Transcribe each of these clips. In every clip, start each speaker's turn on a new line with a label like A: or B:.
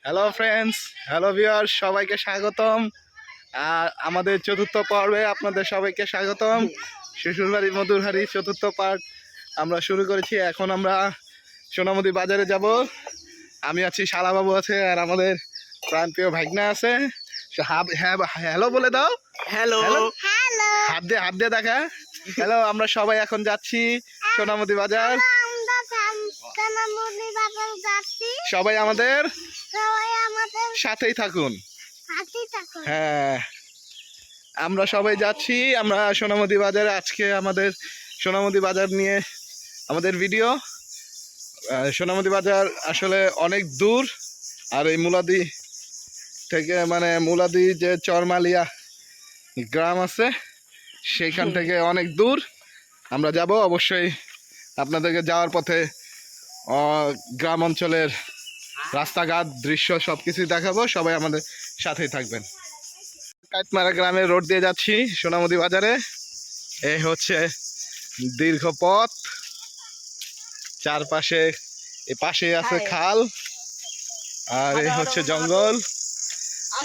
A: Hello friends, hello viewers, সবাইকে স্বাগতম। আমাদের চতুর্থ পর্বে আপনাদের সবাইকে স্বাগতম। শ্বশুরবাড়ি মধুরহারি চতুর্থ পার্ট আমরা শুরু করেছি। এখন আমরা সোনামুদি বাজারে যাব। আমি আছি, শালাবাবু আছে, আর আমাদের প্রাণপ্রিয় ভাগনা আছে। হ্যাঁ, হ্যালো বলে দাও।
B: হ্যালো
C: হ্যালো,
A: হাত দিয়ে দেখা। হ্যালো, আমরা সবাই এখন যাচ্ছি সোনামুদি বাজার।
C: আমরা সোনামুদি বাজার যাচ্ছি।
A: সবাই আমাদের
C: সাথেই
A: থাকুন।
C: থাকুন।
A: হ্যাঁ, আমরা সবাই যাচ্ছি। আমরা সোনামুদি বাজারে আজকে আমাদের সোনামুদি বাজার নিয়ে আমাদের ভিডিও। সোনামুদি বাজার আসলে অনেক দূর, আর এই মুলাদি থেকে মুলাদি যে চরমালিয়া গ্রাম আছে সেইখান থেকে অনেক দূর আমরা যাব। অবশ্যই আপনাদেরকে যাওয়ার পথে গ্রাম অঞ্চলের রাস্তাঘাট দৃশ্য সব কিছুই দেখাবো। সবাই আমাদের সাথেই থাকবেন। কাইতমারা গ্রামের রোড দিয়ে যাচ্ছি সোনামুদি বাজারে। এই হচ্ছে দীর্ঘ পথ, চারপাশে পাশেই আছে খাল, আর এই হচ্ছে জঙ্গল।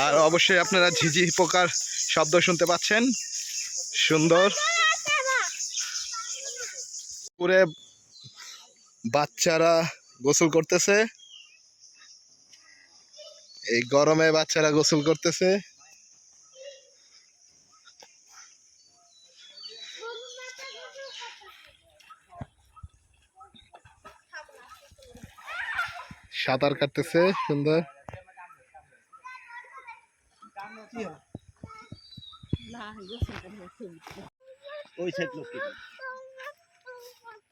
A: আর অবশ্যই আপনারা ঝিঝি পোকার শব্দ শুনতে পাচ্ছেন। সুন্দর পুরে বাচ্চারা গোসল করতেছে। এই গরমে বাচ্চারা গোসল করতেছে। সাঁতার কাটতেছে সুন্দর।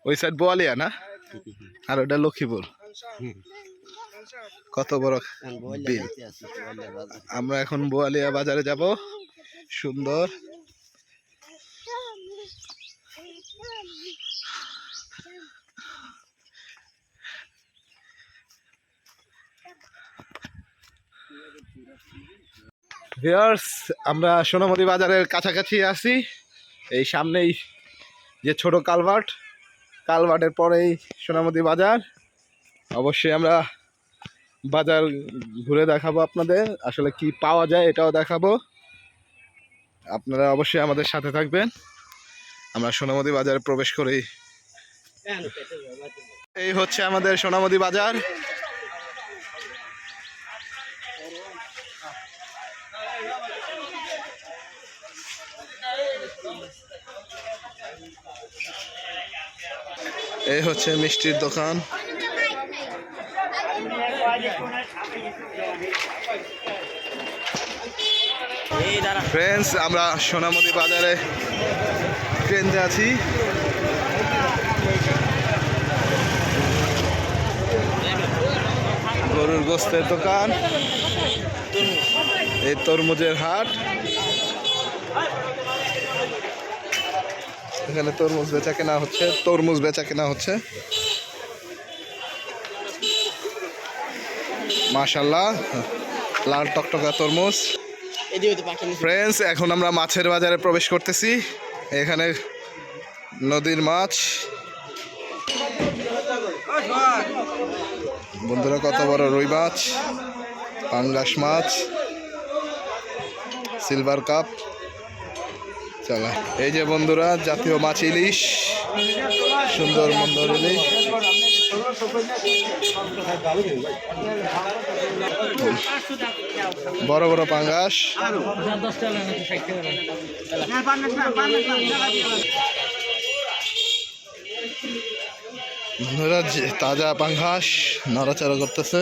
A: ওই সাইড বোয়ালিয়া না, আর ওটা লক্ষ্মীপুর। কত বড় বিল। আমরা এখন বোয়ালিয়া বাজারে যাব। সুন্দর ভিউয়ার্স, আমরা সোনামুদি বাজারের কাছাকাছি আছি। এই সামনেই যে ছোট কালভার্টের পরেই সোনামুদি বাজার। অবশ্যই আমরা বাজার ঘুরে দেখাবো আপনাদের, আসলে কি পাওয়া যায় এটাও দেখাবো। আপনারা অবশ্যই আমাদের সাথে থাকবেন। আমরা সোনামুদি বাজারে প্রবেশ করি। এই হচ্ছে আমাদের সোনামুদি বাজার। এই হচ্ছে মিষ্টির দোকান। ফ্রেন্ডস, আমরা সোনামুদি বাজারে ট্রেনে আছি। গরুর গোস্তের দোকান, এই তরমুজের হাট। এখানে তরমুজ বেচা কেনা হচ্ছে। মাশাআল্লাহ, লাল টকটকা তরমুজ। ফ্রেন্ডস, এখন আমরা মাছের বাজারে প্রবেশ করতেছি। এখানে নদীর মাছ। বন্ধুরা, কত বড় রুই মাছ, পাঙ্গাস মাছ, সিলভার কাপ। চলো, এই যে বন্ধুরা জাতীয় মাছ ইলিশ, সুন্দর মন্দর ইলিশ। বড় বড় পাঙ্গাস। বন্ধুরা, তাজা পাঙ্গাস নড়াচড়া করতেছে।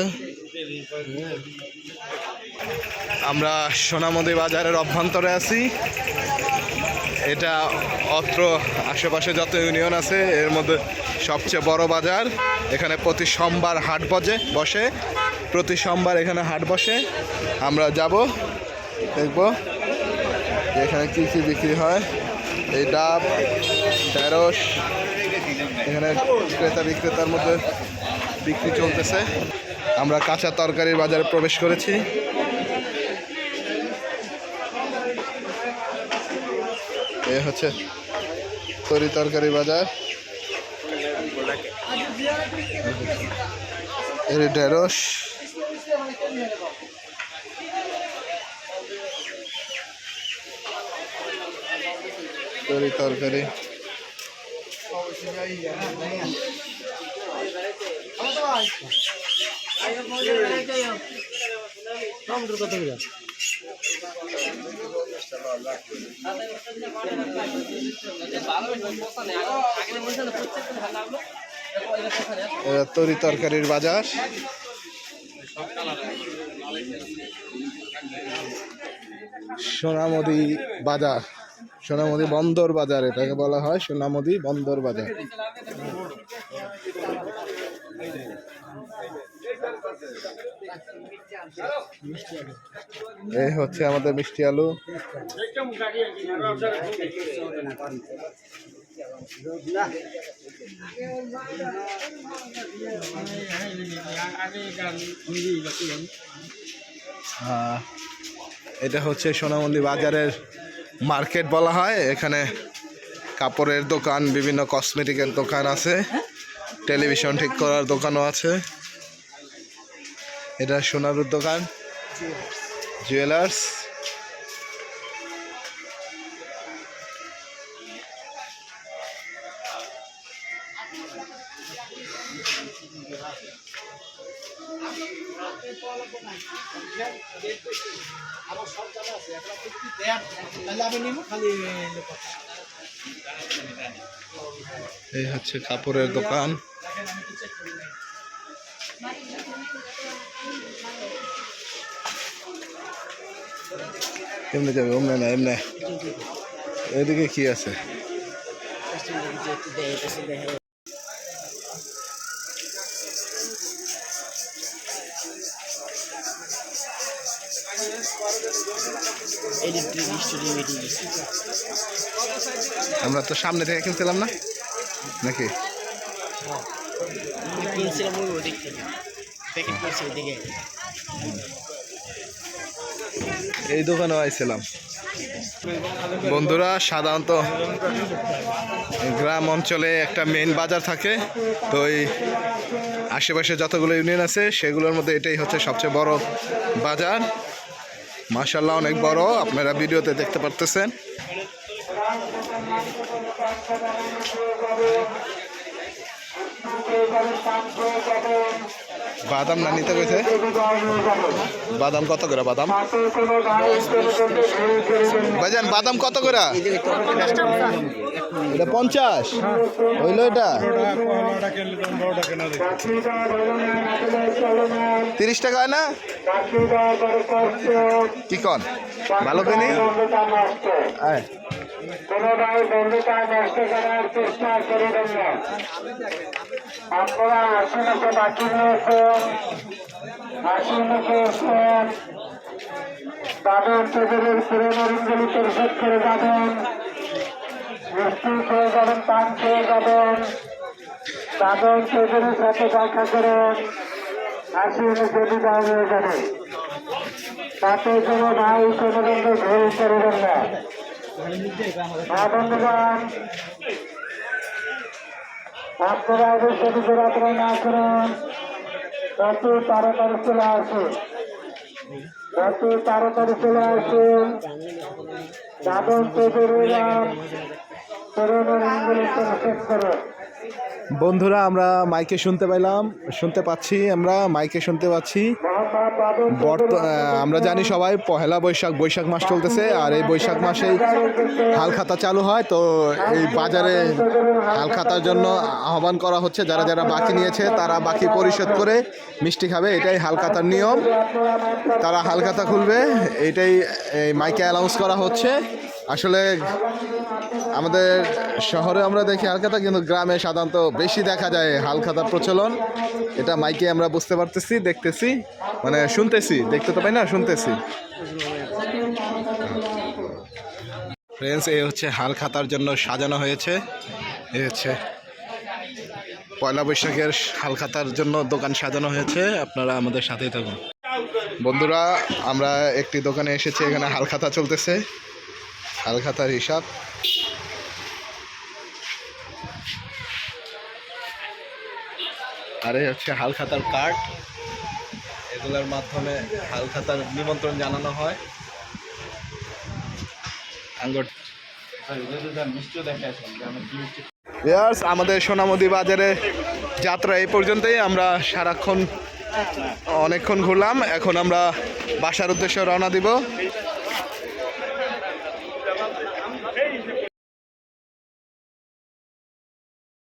A: আমরা সোনামুদি বাজারের অভ্যন্তরে আছি। এটা অত্র আশেপাশে যত ইউনিয়ন আছে এর মধ্যে সবচেয়ে বড় বাজার। এখানে প্রতি সোমবার হাট বসে। প্রতি সোমবার এখানে হাট বসে। আমরা যাব, দেখব এখানে কী কী বিক্রি হয়। এই ডাব, ঢেঁড়স, এখানে ক্রেতা বিক্রেতার মধ্যে বিক্রি চলতেছে। আমরা কাঁচা তরকারির বাজারে প্রবেশ করেছি। এ হচ্ছে তরকারি বাজার। এর ঢেঁড়স, তরি তরকারি। তরি তরকারির বাজার। সোনামুদি বাজার, সোনামুদি বন্দর বাজার এটাকে বলা হয়, সোনামুদি বন্দর বাজার। এই হচ্ছে আমাদের মিষ্টি আলু। এটা হচ্ছে সোনামুদি বাজারের মার্কেট বলা হয়। এখানে কাপড়ের দোকান, বিভিন্ন কসমেটিকের দোকান আছে, টেলিভিশন ঠিক করার দোকানও আছে। এটা সোনারুর দোকান, জুয়েলার্স। এই হচ্ছে কাপড়ের দোকান। এমনি যাবে, অমনে না, এমনি। এদিকে কি আছে? আমরা তো সামনে থেকে কিনছিলাম না নাকি? এই দোকানেও আইছিলাম। বন্ধুরা, সাধারণত গ্রাম অঞ্চলে একটা মেইন বাজার থাকে, তো এই আশেপাশে যতগুলো ইউনিয়ন আছে সেগুলোর মধ্যে এটাই হচ্ছে সবচেয়ে বড় বাজার। মাশাআল্লাহ অনেক বড়, আপনারা ভিডিওতে দেখতে পারতেছেন। বাদাম না নিতে গেছে? বাদাম কত করে? বাদাম ভাইজান, বাদাম কত করে? এটা 50 হইল। এটা 30 টাকা হয় না? কি কন, ভালো কিনি? বন্ধুতা নষ্ট করার চেষ্টা করবেন না। আপনারা আশেপাশে বাকি নিয়েছেন, এসছেন, তাদের তেজের পুরনো ঋণগুলি পরিশোধ করে যাবেন, মিষ্টি খেয়ে যাবেন, পান খেয়ে যাবেন, তাদের তেজের সাথে দেখা করেন, বিদায় হয়ে যাবে। তাতে কোনো ভাই কোনো বন্ধু ভুল করবেন না। বন্ধুগণ, আপনারা যদি ঘোরাফেরা না করেন, যত তাড়াতাড়ি চলে আসুন, যত তাড়াতাড়ি চলে আসুন। যাদব চৌধুরীরাম পুরনো ঋণগুলি পরিশোধ করুন। বন্ধুরা, আমরা মাইকে শুনতে পাচ্ছি, আমরা মাইকে শুনতে পাচ্ছি। আমরা জানি সবাই পহেলা বৈশাখ মাস চলতেছে, আর এই বৈশাখ মাসেই হালখাতা চালু হয়। তো এই বাজারে হালখাতার জন্য আহ্বান করা হচ্ছে, যারা যারা বাকি নিয়েছে তারা বাকি পরিশোধ করে মিষ্টি খাবে। এটাই হালখাতার নিয়ম, তারা হালখাতা খুলবে, এটাই এই মাইকে অ্যানাউন্স করা হচ্ছে। আসলে আমাদের শহরে আমরা দেখি হালখাতা, কিন্তু গ্রামে সাধারণত বেশি দেখা যায় হালখাতার প্রচলন। এটা মাইকে আমরা বুঝতে পারতেছি, দেখতেছি, মানে শুনতেছি, দেখতে তো পাই না, শুনতেছি। ফ্রেন্ডস, এই হচ্ছে হালখাতার জন্য সাজানো হয়েছে। এই হচ্ছে পয়লা বৈশাখের হালখাতার জন্য দোকান সাজানো হয়েছে। আপনারা আমাদের সাথেই থাকুন। বন্ধুরা, আমরা একটি দোকানে এসেছি, এখানে হালখাতা চলতেছে, হালখাতার হিসাব। আর এই হচ্ছে হালখাতার কার্ড, এগুলোর মাধ্যমে হালখাতার নিমন্ত্রণ জানানো হয়। আঙ্গুর ভিউয়ার্স, আমাদের সোনামুদি বাজারে যাত্রা এই পর্যন্তই। আমরা সারাক্ষণ অনেকক্ষণ ঘুরলাম, এখন আমরা বাসার উদ্দেশ্যে রওনা দিব।